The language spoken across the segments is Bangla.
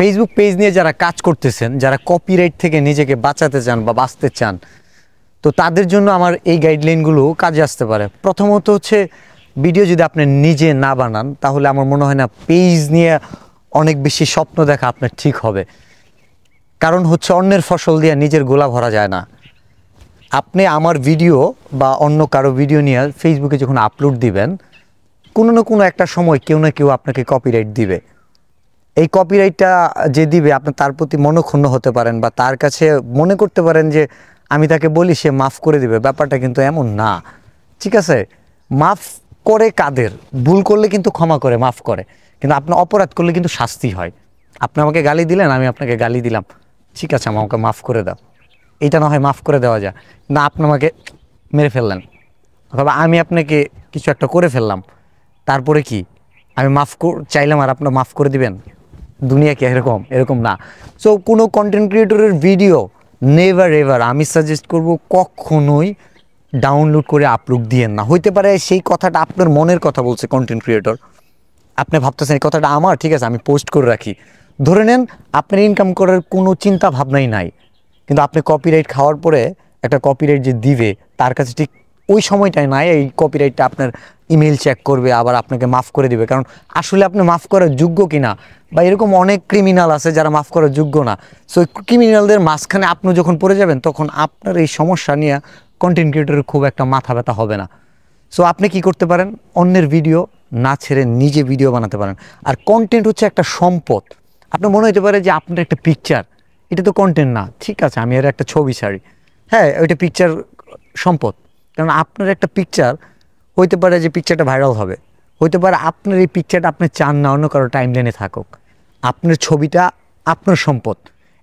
ফেসবুক পেজ নিয়ে যারা কাজ করতেছেন, যারা কপিরাইট থেকে নিজেকে বাঁচাতে চান বা বাঁচতে চান, তো তাদের জন্য আমার এই গাইডলাইনগুলো কাজে আসতে পারে। প্রথমত হচ্ছে, ভিডিও যদি আপনি নিজে না বানান তাহলে আমার মনে হয় না পেজ নিয়ে অনেক বেশি স্বপ্ন দেখা আপনার ঠিক হবে। কারণ হচ্ছে অন্যের ফসল দিয়ে নিজের গোলা ভরা যায় না। আপনি আমার ভিডিও বা অন্য কারো ভিডিও নিয়ে ফেসবুকে যখন আপলোড দিবেন, কোনো না কোনো একটা সময় কেউ না কেউ আপনাকে কপিরাইট দিবে। এই কপিরাইটটা যে দিবে আপনি তার প্রতি মনক্ষুণ্ণ হতে পারেন বা তার কাছে মনে করতে পারেন যে আমি তাকে বলি সে মাফ করে দিবে। ব্যাপারটা কিন্তু এমন না, ঠিক আছে? মাফ করে কাদের? ভুল করলে কিন্তু ক্ষমা করে, মাফ করে। কিন্তু আপনি অপরাধ করলে কিন্তু শাস্তি হয়। আপনি আমাকে গালি দিলেন, আমি আপনাকে গালি দিলাম, ঠিক আছে আমাকে মাফ করে দাও, এটা না হয় মাফ করে দেওয়া যায় না। আপনি আমাকে মেরে ফেললেন অথবা আমি আপনাকে কিছু একটা করে ফেললাম, তারপরে কি আমি মাফ চাইলাম আর আপনার মাফ করে দিবেন? দুনিয়া কি এরকম না। সো কোনো কন্টেন্ট ক্রিয়েটরের ভিডিও নেভার এভার আমি সাজেস্ট করব কখনোই ডাউনলোড করে আপলোড দিয়েন না। হইতে পারে সেই কথাটা আপনার মনের কথা বলছে কন্টেন্ট ক্রিয়েটর, আপনি ভাবতেছেন এই কথাটা আমার, ঠিক আছে আমি পোস্ট করে রাখি। ধরে নেন আপনার ইনকাম করার কোনো চিন্তা ভাবনাই নাই, কিন্তু আপনি কপিরাইট খাওয়ার পরে একটা কপিরাইট যে দিবে তার কাছে ঠিক ওই সময়টাই নাই, এই কপিরাইটটা আপনার ইমেল চেক করবে, আবার আপনাকে মাফ করে দিবে। কারণ আসলে আপনি মাফ করার যোগ্য কিনা, বা এরকম অনেক ক্রিমিনাল আছে যারা মাফ করার যোগ্য না। সো ক্রিমিনালদের মাঝখানে আপনি যখন পড়ে যাবেন তখন আপনার এই সমস্যা নিয়ে কন্টেন্ট ক্রিয়েটরের খুব একটা মাথা ব্যথা হবে না। সো আপনি কি করতে পারেন, অন্যের ভিডিও না ছেড়ে নিজে ভিডিও বানাতে পারেন। আর কন্টেন্ট হচ্ছে একটা সম্পদ। আপনার মনে হতে পারে যে আপনার একটা পিকচার, এটা তো কন্টেন্ট না, ঠিক আছে আমি এর একটা ছবি ছাড়ি, হ্যাঁ ওইটা পিকচার সম্পদ। কারণ আপনার একটা পিকচার হইতে পারে যে পিকচারটা ভাইরাল হবে, হইতে পারে আপনার এই পিকচারটা আপনি চান না অন্য কারো টাইম লাইনে থাকুক। আপনার ছবিটা আপনার সম্পদ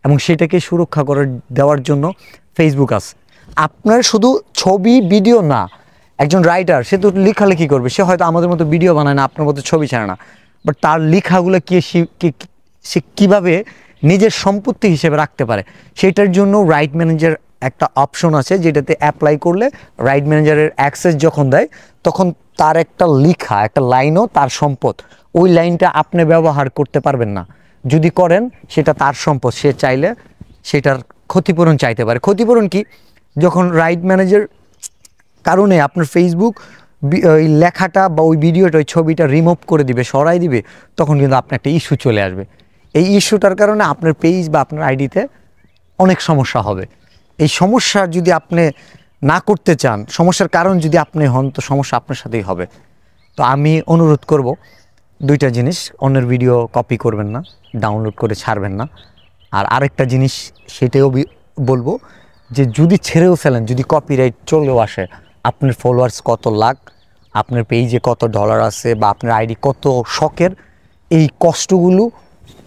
এবং সেটাকে সুরক্ষা করে দেওয়ার জন্য ফেসবুক আছে। আপনার শুধু ছবি ভিডিও না, একজন রাইটার সে তো লেখালেখি করবে, সে হয়তো আমাদের মতো ভিডিও বানায় না, আপনার মতো ছবি ছাড়ে না, বাট তার লেখাগুলো সে কীভাবে নিজের সম্পত্তি হিসেবে রাখতে পারে সেটার জন্য রাইট ম্যানেজার একটা অপশন আছে, যেটাতে অ্যাপ্লাই করলে রাইট ম্যানেজারের অ্যাক্সেস যখন দেয় তখন তার একটা লেখা একটা লাইনও তার সম্পদ। ওই লাইনটা আপনি ব্যবহার করতে পারবেন না, যদি করেন সেটা তার সম্পদ, সে চাইলে সেটার ক্ষতিপূরণ চাইতে পারে। ক্ষতিপূরণ কি? যখন রাইট ম্যানেজার কারণে আপনার ফেসবুক ওই লেখাটা বা ওই ভিডিওটা ওই ছবিটা রিমুভ করে দিবে, সরাই দিবে, তখন কিন্তু আপনার একটা ইস্যু চলে আসবে। এই ইস্যুটার কারণে আপনার পেজ বা আপনার আইডিতে অনেক সমস্যা হবে। এই সমস্যা যদি আপনি না করতে চান, সমস্যার কারণ যদি আপনি হন, তো সমস্যা আপনার সাথেই হবে। তো আমি অনুরোধ করব দুইটা জিনিস, অন্যের ভিডিও কপি করবেন না, ডাউনলোড করে ছাড়বেন না। আর আরেকটা জিনিস সেটাও বলবো যে যদি ছেড়েও ফেলেন, যদি কপিরাইট চলেও আসে, আপনার ফলোয়ার্স কত লাখ, আপনার পেজে কত ডলার আছে বা আপনার আইডি কত শখের, এই কষ্টগুলো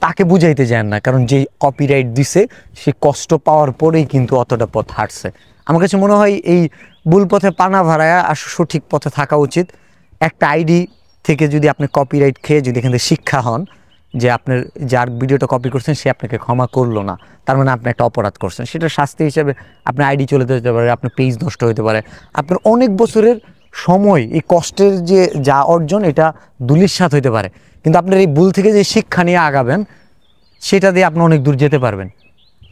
তাকে বুঝাইতে যান না। কারণ যেই কপিরাইট দিছে সে কষ্ট পাওয়ার পরেই কিন্তু অতটা পথ হাঁটছে। আমার কাছে মনে হয় এই ভুল পথে পানা ভাড়ায় আর সঠিক পথে থাকা উচিত। একটা আইডি থেকে যদি আপনি কপিরাইট খেয়ে যদি এখান থেকে শিক্ষা হন যে আপনার যার ভিডিওটা কপি করছেন সে আপনাকে ক্ষমা করলো না, তার মানে আপনি একটা অপরাধ করছেন, সেটা শাস্তি হিসেবে আপনার আইডি চলে যেতে পারে, আপনার পেজ নষ্ট হতে পারে, আপনার অনেক বছরের সময় এই কষ্টের যে যা অর্জন এটা ধূলিসাৎ হইতে পারে। কিন্তু আপনার এই ভুল থেকে যে শিক্ষা নিয়ে আগাবেন সেটা দিয়ে আপনি অনেক দূর যেতে পারবেন।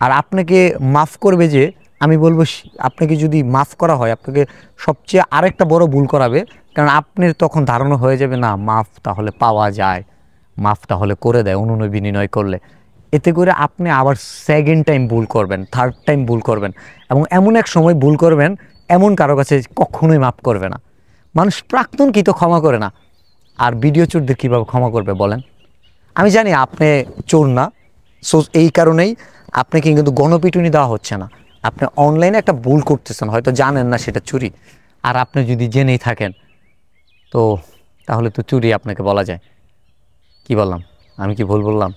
আর আপনাকে মাফ করবে যে, আমি বলবো আপনাকে যদি মাফ করা হয় আপনাকে সবচেয়ে আরেকটা বড় ভুল করাবে। কারণ আপনার তখন ধারণা হয়ে যাবে না মাফ তাহলে পাওয়া যায়, মাফ তাহলে করে দেয় অনুনয় বিনিময় করলে। এতে করে আপনি আবার সেকেন্ড টাইম ভুল করবেন, থার্ড টাইম ভুল করবেন, এবং এমন এক সময় ভুল করবেন এমন কারো কাছে কখনোই মাফ করবে না। মানুষ প্রাক্তন কি তো ক্ষমা করে না, আর ভিডিও চোরদের কীভাবে ক্ষমা করবে বলেন? আমি জানি আপনি চোর না, সো এই কারণেই আপনাকে কিন্তু গণপিটুনি দেওয়া হচ্ছে না। আপনি অনলাইনে একটা ভুল করতেছেন, হয়তো জানেন না সেটা চুরি, আর আপনি যদি জেনেই থাকেন তো তাহলে তো চুরি আপনাকে বলা যায়। কি বললাম? আমি কি ভুল বললাম?